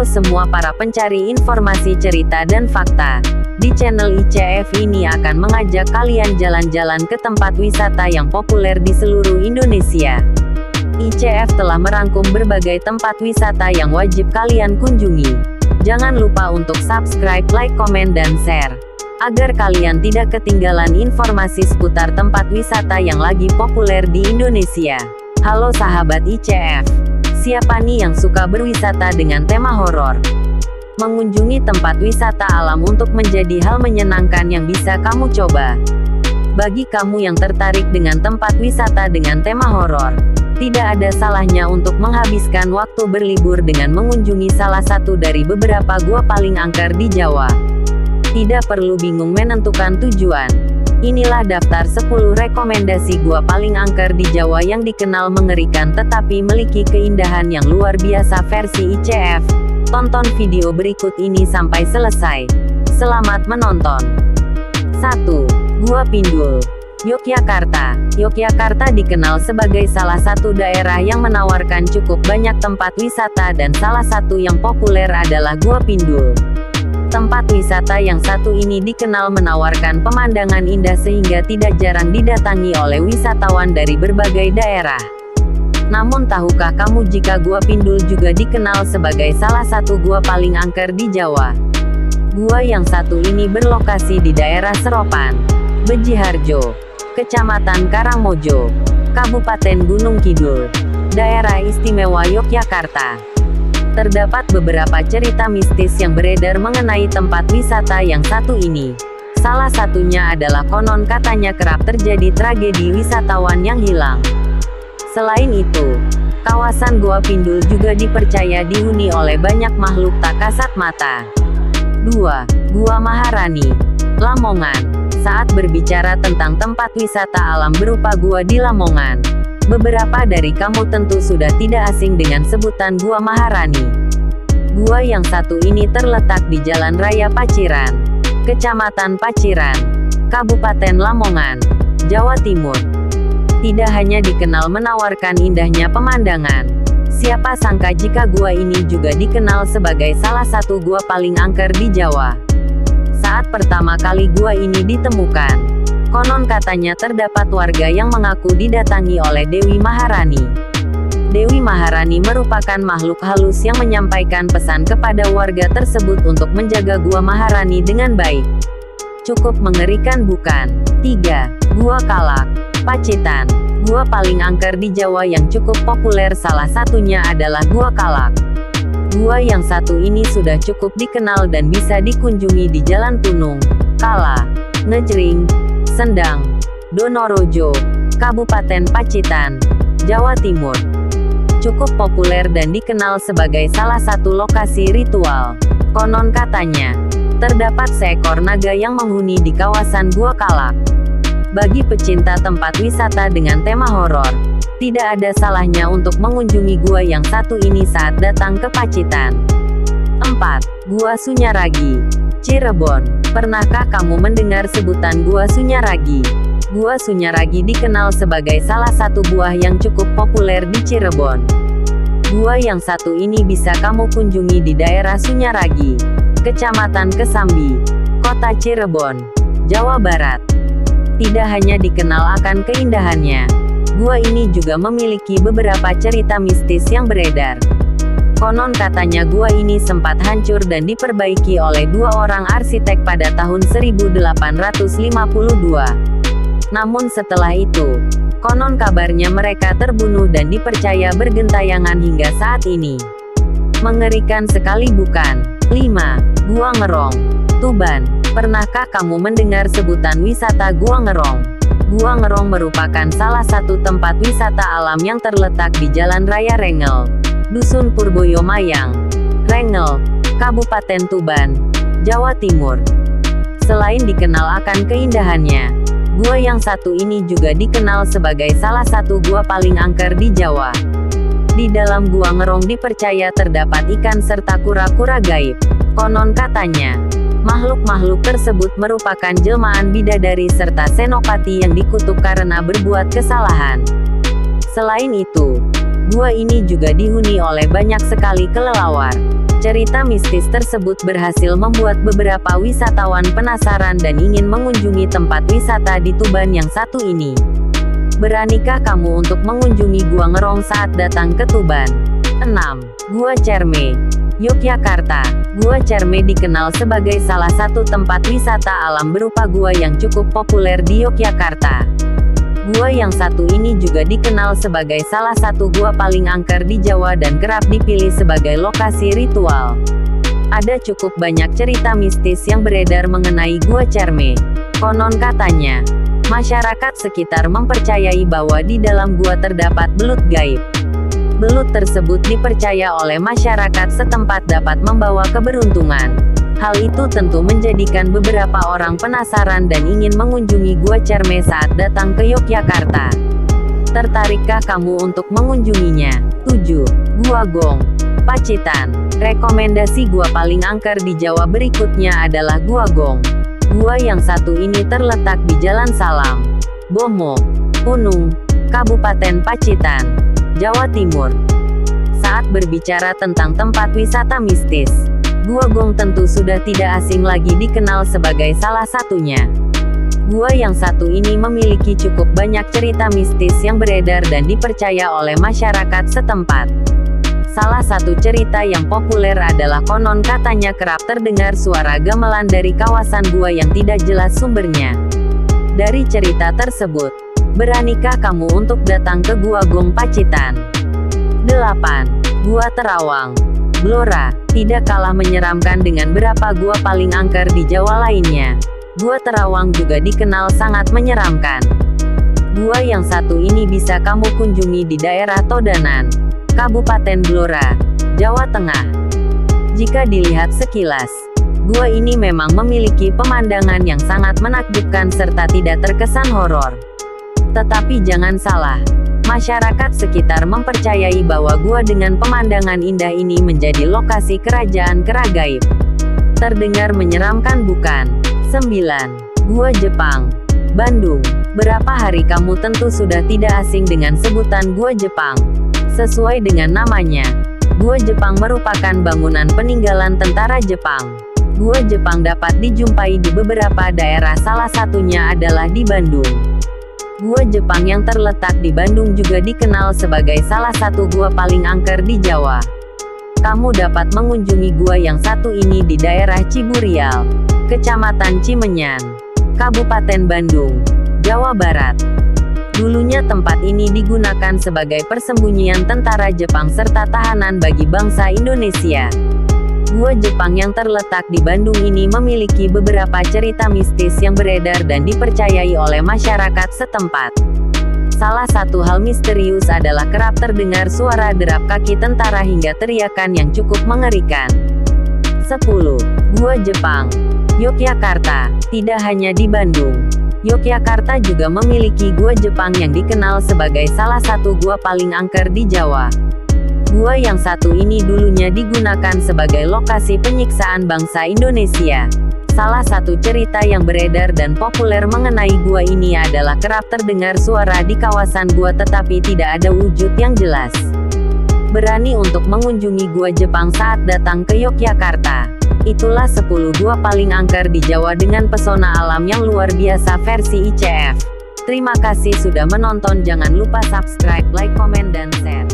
Halo semua para pencari informasi cerita dan fakta. Di channel ICF ini akan mengajak kalian jalan-jalan ke tempat wisata yang populer di seluruh Indonesia. ICF telah merangkum berbagai tempat wisata yang wajib kalian kunjungi. Jangan lupa untuk subscribe, like, komen, dan share, agar kalian tidak ketinggalan informasi seputar tempat wisata yang lagi populer di Indonesia. Halo sahabat ICF. Siapa nih yang suka berwisata dengan tema horor? Mengunjungi tempat wisata alam untuk menjadi hal menyenangkan yang bisa kamu coba. Bagi kamu yang tertarik dengan tempat wisata dengan tema horor, tidak ada salahnya untuk menghabiskan waktu berlibur dengan mengunjungi salah satu dari beberapa gua paling angker di Jawa. Tidak perlu bingung menentukan tujuan. Inilah daftar 10 rekomendasi gua paling angker di Jawa yang dikenal mengerikan tetapi memiliki keindahan yang luar biasa versi ICF. Tonton video berikut ini sampai selesai. Selamat menonton. 1. Gua Pindul, Yogyakarta. Yogyakarta dikenal sebagai salah satu daerah yang menawarkan cukup banyak tempat wisata dan salah satu yang populer adalah Gua Pindul. Tempat wisata yang satu ini dikenal menawarkan pemandangan indah sehingga tidak jarang didatangi oleh wisatawan dari berbagai daerah. Namun tahukah kamu jika Gua Pindul juga dikenal sebagai salah satu gua paling angker di Jawa? Gua yang satu ini berlokasi di daerah Seropan, Bejiharjo, Kecamatan Karangmojo, Kabupaten Gunung Kidul, Daerah Istimewa Yogyakarta. Terdapat beberapa cerita mistis yang beredar mengenai tempat wisata yang satu ini. Salah satunya adalah konon katanya kerap terjadi tragedi wisatawan yang hilang. Selain itu, kawasan Gua Pindul juga dipercaya dihuni oleh banyak makhluk tak kasat mata. 2. Gua Maharani, Lamongan. Saat berbicara tentang tempat wisata alam berupa gua di Lamongan, beberapa dari kamu tentu sudah tidak asing dengan sebutan Gua Maharani. Gua yang satu ini terletak di Jalan Raya Paciran, Kecamatan Paciran, Kabupaten Lamongan, Jawa Timur. Tidak hanya dikenal menawarkan indahnya pemandangan, siapa sangka jika gua ini juga dikenal sebagai salah satu gua paling angker di Jawa. Saat pertama kali gua ini ditemukan, konon katanya terdapat warga yang mengaku didatangi oleh Dewi Maharani. Dewi Maharani merupakan makhluk halus yang menyampaikan pesan kepada warga tersebut untuk menjaga Gua Maharani dengan baik. Cukup mengerikan bukan? 3. Gua Kalak, Pacitan. Gua paling angker di Jawa yang cukup populer salah satunya adalah Gua Kalak. Gua yang satu ini sudah cukup dikenal dan bisa dikunjungi di Jalan Tunung, Kala, Ngejring, Sendang, Donorojo, Kabupaten Pacitan, Jawa Timur. Cukup populer dan dikenal sebagai salah satu lokasi ritual. Konon katanya, terdapat seekor naga yang menghuni di kawasan Gua Kalak. Bagi pecinta tempat wisata dengan tema horor, tidak ada salahnya untuk mengunjungi gua yang satu ini saat datang ke Pacitan. 4. Gua Sunyaragi, Cirebon. Pernahkah kamu mendengar sebutan Gua Sunyaragi? Gua Sunyaragi dikenal sebagai salah satu buah yang cukup populer di Cirebon. Gua yang satu ini bisa kamu kunjungi di daerah Sunyaragi, Kecamatan Kesambi, Kota Cirebon, Jawa Barat. Tidak hanya dikenal akan keindahannya, gua ini juga memiliki beberapa cerita mistis yang beredar. Konon katanya gua ini sempat hancur dan diperbaiki oleh 2 orang arsitek pada tahun 1852. Namun setelah itu, konon kabarnya mereka terbunuh dan dipercaya bergentayangan hingga saat ini. Mengerikan sekali bukan? 5. Gua Ngerong, Tuban. Pernahkah kamu mendengar sebutan wisata Gua Ngerong? Gua Ngerong merupakan salah satu tempat wisata alam yang terletak di Jalan Raya Rengel, Dusun Purboyo Mayang, Rengel, Kabupaten Tuban, Jawa Timur. Selain dikenal akan keindahannya, gua yang satu ini juga dikenal sebagai salah satu gua paling angker di Jawa. Di dalam Gua Ngerong dipercaya terdapat ikan serta kura-kura gaib. Konon katanya, makhluk-makhluk tersebut merupakan jelmaan bidadari serta senopati yang dikutuk karena berbuat kesalahan. Selain itu, gua ini juga dihuni oleh banyak sekali kelelawar. Cerita mistis tersebut berhasil membuat beberapa wisatawan penasaran dan ingin mengunjungi tempat wisata di Tuban yang satu ini. Beranikah kamu untuk mengunjungi Gua Ngerong saat datang ke Tuban? 6. Gua Cerme, Yogyakarta. Gua Cerme dikenal sebagai salah satu tempat wisata alam berupa gua yang cukup populer di Yogyakarta. Gua yang satu ini juga dikenal sebagai salah satu gua paling angker di Jawa dan kerap dipilih sebagai lokasi ritual. Ada cukup banyak cerita mistis yang beredar mengenai Gua Cerme. Konon katanya, masyarakat sekitar mempercayai bahwa di dalam gua terdapat belut gaib. Belut tersebut dipercaya oleh masyarakat setempat dapat membawa keberuntungan. Hal itu tentu menjadikan beberapa orang penasaran dan ingin mengunjungi Gua Cerme saat datang ke Yogyakarta. Tertarikkah kamu untuk mengunjunginya? 7. Gua Gong, Pacitan. Rekomendasi gua paling angker di Jawa berikutnya adalah Gua Gong. Gua yang satu ini terletak di Jalan Salam, Bomo, Punung, Kabupaten Pacitan, Jawa Timur. Saat berbicara tentang tempat wisata mistis, Gua Gong tentu sudah tidak asing lagi dikenal sebagai salah satunya. Gua yang satu ini memiliki cukup banyak cerita mistis yang beredar dan dipercaya oleh masyarakat setempat. Salah satu cerita yang populer adalah konon katanya kerap terdengar suara gamelan dari kawasan gua yang tidak jelas sumbernya. Dari cerita tersebut, beranikah kamu untuk datang ke Gua Gong Pacitan? 8. Gua Terawang, Blora. Tidak kalah menyeramkan dengan berapa gua paling angker di Jawa lainnya, Gua Terawang juga dikenal sangat menyeramkan. Gua yang satu ini bisa kamu kunjungi di daerah Todanan, Kabupaten Blora, Jawa Tengah. Jika dilihat sekilas, gua ini memang memiliki pemandangan yang sangat menakjubkan serta tidak terkesan horor. Tetapi jangan salah, masyarakat sekitar mempercayai bahwa gua dengan pemandangan indah ini menjadi lokasi kerajaan kera gaib. Terdengar menyeramkan bukan? 9. Gua Jepang, Bandung. Berapa hari kamu tentu sudah tidak asing dengan sebutan Gua Jepang. Sesuai dengan namanya, Gua Jepang merupakan bangunan peninggalan tentara Jepang. Gua Jepang dapat dijumpai di beberapa daerah, salah satunya adalah di Bandung. Gua Jepang yang terletak di Bandung juga dikenal sebagai salah satu gua paling angker di Jawa. Kamu dapat mengunjungi gua yang satu ini di daerah Ciburial, Kecamatan Cimenyan, Kabupaten Bandung, Jawa Barat. Dulunya tempat ini digunakan sebagai persembunyian tentara Jepang serta tahanan bagi bangsa Indonesia. Gua Jepang yang terletak di Bandung ini memiliki beberapa cerita mistis yang beredar dan dipercayai oleh masyarakat setempat. Salah satu hal misterius adalah kerap terdengar suara derap kaki tentara hingga teriakan yang cukup mengerikan. 10. Gua Jepang, Yogyakarta. Tidak hanya di Bandung, Yogyakarta juga memiliki Gua Jepang yang dikenal sebagai salah satu gua paling angker di Jawa. Gua yang satu ini dulunya digunakan sebagai lokasi penyiksaan bangsa Indonesia. Salah satu cerita yang beredar dan populer mengenai gua ini adalah kerap terdengar suara di kawasan gua tetapi tidak ada wujud yang jelas. Berani untuk mengunjungi Gua Jepang saat datang ke Yogyakarta. Itulah 10 gua paling angker di Jawa dengan pesona alam yang luar biasa versi ICF. Terima kasih sudah menonton, jangan lupa subscribe, like, komen, dan share.